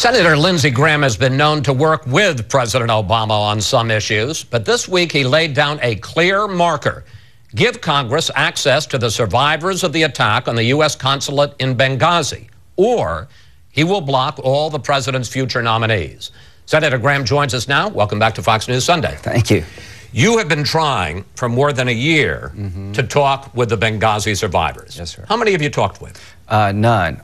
Senator Lindsey Graham has been known to work with President Obama on some issues, but this week he laid down a clear marker: give Congress access to the survivors of the attack on the U.S. consulate in Benghazi, or he will block all the president's future nominees. Senator Graham joins us now. Welcome back to Fox News Sunday. Thank you. You have been trying for more than a year to talk with the Benghazi survivors. Yes, sir. How many have you talked with? None.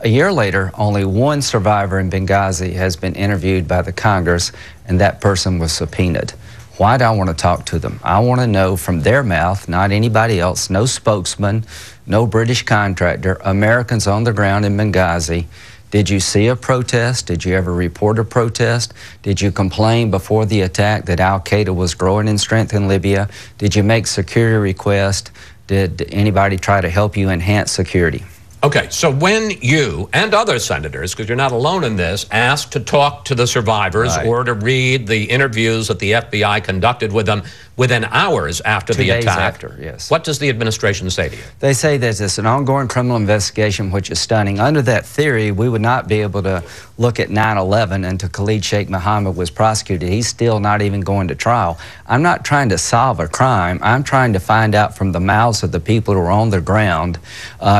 A year later, only one survivor in Benghazi has been interviewed by the Congress, and that person was subpoenaed. Why do I want to talk to them? I want to know from their mouth, not anybody else, no spokesman, no British contractor, Americans on the ground in Benghazi. Did you see a protest? Did you ever report a protest? Did you complain before the attack that al-Qaeda was growing in strength in Libya? Did you make security requests? Did anybody try to help you enhance security? Okay, so when you and other senators, because you're not alone in this, asked to talk to the survivors or to read the interviews that the FBI conducted with them within hours after the attack, 2 days after, yes. What does the administration say to you? They say that it's an ongoing criminal investigation, which is stunning. Under that theory, we would not be able to look at 9/11 until Khalid Sheikh Mohammed was prosecuted. He's still not even going to trial. I'm not trying to solve a crime. I'm trying to find out from the mouths of the people who are on the ground.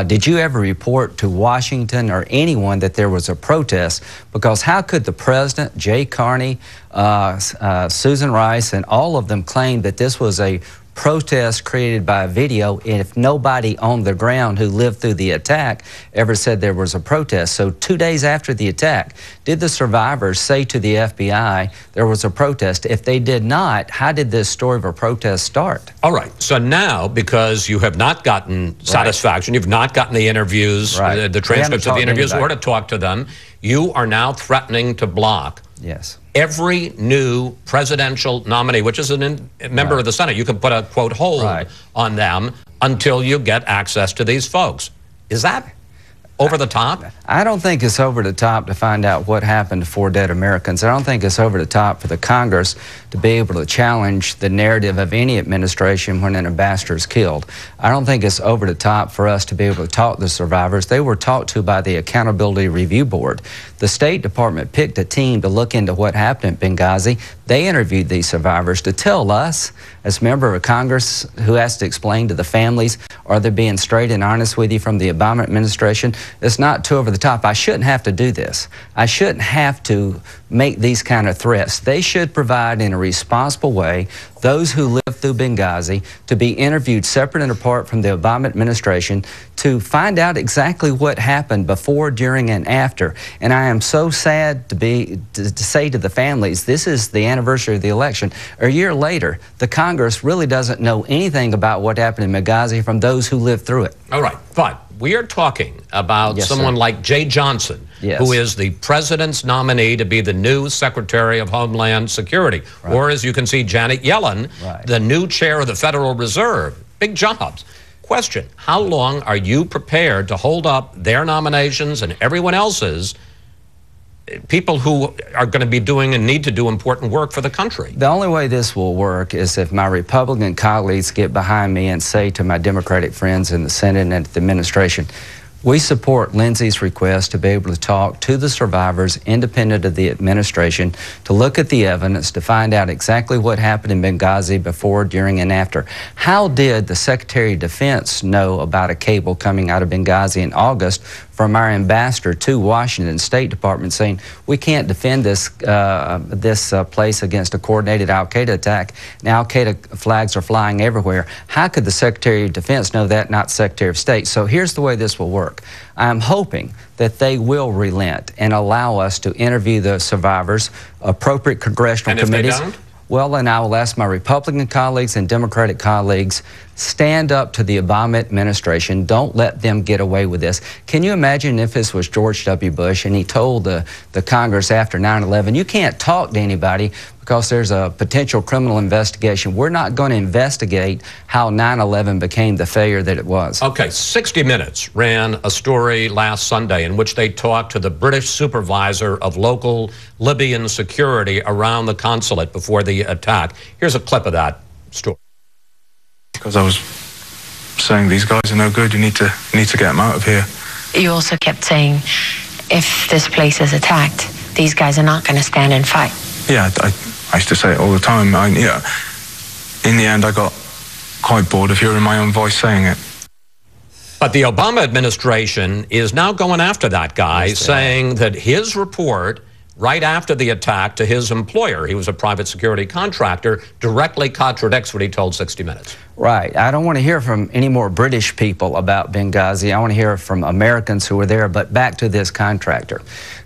Did you ever report to Washington or anyone that there was a protest? Because how could the president, Jay Carney, Susan Rice, and all of them claim that this was a protest created by a video, and if nobody on the ground who lived through the attack ever said there was a protest? So 2 days after the attack, did the survivors say to the FBI there was a protest? If they did not, how did this story of a protest start? All right, so now, because you have not gotten satisfaction, you've not gotten the interviews, the transcripts of the interviews, or to talk to them, you are now threatening to block every new presidential nominee, which is a member of the Senate. You can put a, quote, hold on them until you get access to these folks. Is that over the top? I don't think it's over the top to find out what happened to 4 dead Americans. I don't think it's over the top for the Congress to be able to challenge the narrative of any administration when an ambassador is killed. I don't think it's over the top for us to be able to talk to the survivors. They were talked to by the Accountability Review Board. The State Department picked a team to look into what happened at Benghazi. They interviewed these survivors to tell us, as a member of Congress who has to explain to the families, are they being straight and honest with you from the Obama administration? It's not too over the top. I shouldn't have to do this. I shouldn't have to make these kind of threats. They should provide in a responsible way those who live through Benghazi to be interviewed separate and apart from the Obama administration to find out exactly what happened before, during, and after. And I am so sad to say to the families, this is the anniversary of the election. A year later, the Congress really doesn't know anything about what happened in Benghazi from those who lived through it. All right, fine. We are talking about someone like Jay Johnson, who is the president's nominee to be the new Secretary of Homeland Security. Or, as you can see, Janet Yellen, the new chair of the Federal Reserve. Big jobs. Question: how long are you prepared to hold up their nominations and everyone else's, people who are going to be doing and need to do important work for the country? The only way this will work is if my Republican colleagues get behind me and say to my Democratic friends in the Senate and the administration, we support Lindsey's request to be able to talk to the survivors independent of the administration, to look at the evidence, to find out exactly what happened in Benghazi before, during, and after. How did the Secretary of Defense know about a cable coming out of Benghazi in August from our ambassador to Washington State Department saying we can't defend this place against a coordinated al-Qaeda attack, and al-Qaeda flags are flying everywhere? How could the Secretary of Defense know that, not Secretary of State? So here's the way this will work. I'm hoping that they will relent and allow us to interview the survivors, appropriate congressional committees. If they don't? Well, then I will ask my Republican colleagues and Democratic colleagues, stand up to the Obama administration. Don't let them get away with this. Can you imagine if this was George W. Bush and he told the Congress after 9/11, you can't talk to anybody because there's a potential criminal investigation. We're not going to investigate how 9/11 became the failure that it was. Okay, 60 Minutes ran a story last Sunday in which they talked to the British supervisor of local Libyan security around the consulate before the attack. Here's a clip of that story. Because I was saying these guys are no good, you need to get them out of here. You also kept saying if this place is attacked, these guys are not going to stand and fight. Yeah, I used to say it all the time. In the end, I got quite bored of hearing my own voice saying it. But the Obama administration is now going after that guy, saying that his report right after the attack to his employer, he was a private security contractor, directly contradicts what he told 60 Minutes. Right. I don't want to hear from any more British people about Benghazi. I want to hear from Americans who were there. But back to this contractor.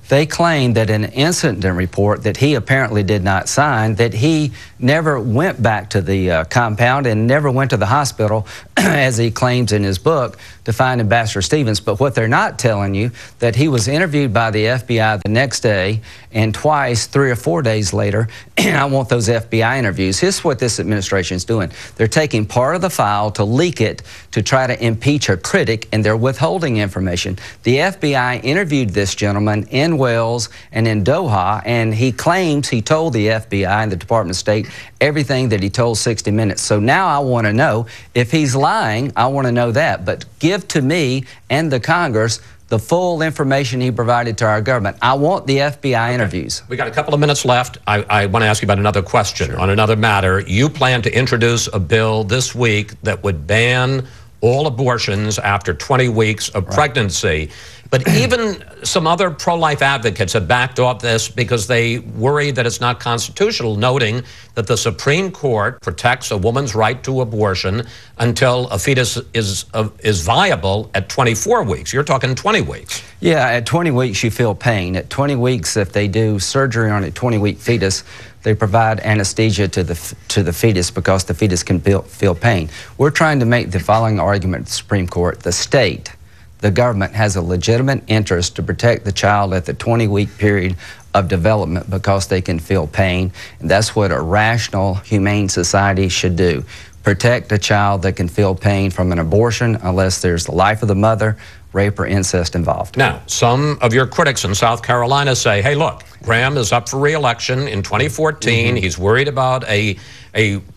They claim that in an incident report that he apparently did not sign, that he never went back to the compound and never went to the hospital, as he claims in his book, to find Ambassador Stevens. But what they're not telling you, that he was interviewed by the FBI the next day and twice, 3 or 4 days later. And I want those FBI interviews. Here's what this administration is doing. They're taking part of the file to leak it to try to impeach a critic, and they're withholding information. The FBI interviewed this gentleman in Wales and in Doha, and he claims he told the FBI and the Department of State everything that he told 60 Minutes. So now I want to know if he's lying. I want to know that. But give to me and the Congress the full information he provided to our government. I want the FBI interviews. We got a couple of minutes left. I want to ask you about another question on another matter. You plan to introduce a bill this week that would ban all abortions after 20 weeks of pregnancy. But even some other pro-life advocates have backed off this because they worry that it's not constitutional, noting that the Supreme Court protects a woman's right to abortion until a fetus is viable at 24 weeks. You're talking 20 weeks. Yeah, at 20 weeks you feel pain. At 20 weeks, if they do surgery on a 20-week fetus, they provide anesthesia to the fetus because the fetus can feel pain. We're trying to make the following argument at the Supreme Court. The state, the government, has a legitimate interest to protect the child at the 20-week period of development because they can feel pain. And that's what a rational, humane society should do. Protect a child that can feel pain from an abortion unless there's the life of the mother, rape, or incest involved. Now, some of your critics in South Carolina say, hey, look, Graham is up for re-election in 2014. He's worried about a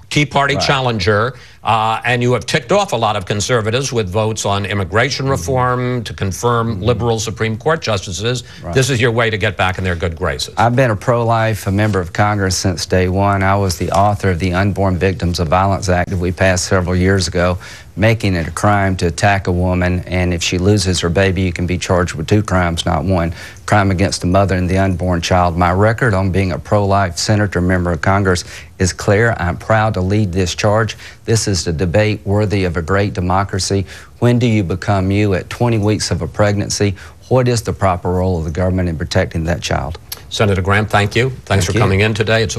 Tea Party challenger, and you have ticked off a lot of conservatives with votes on immigration reform to confirm liberal Supreme Court justices. This is your way to get back in their good graces. I've been a pro-life, a member of Congress since day one. I was the author of the Unborn Victims of Violence Act that we passed several years ago, making it a crime to attack a woman, and if she loses her baby, you can be charged with 2 crimes, not 1. Crime against the mother and the unborn child. My record on being a pro-life senator, member of Congress, is clear. I'm proud to lead this charge. This is a debate worthy of a great democracy. When do you become you at 20 weeks of a pregnancy? What is the proper role of the government in protecting that child? Senator Graham, thank you. Thanks for coming in today. It's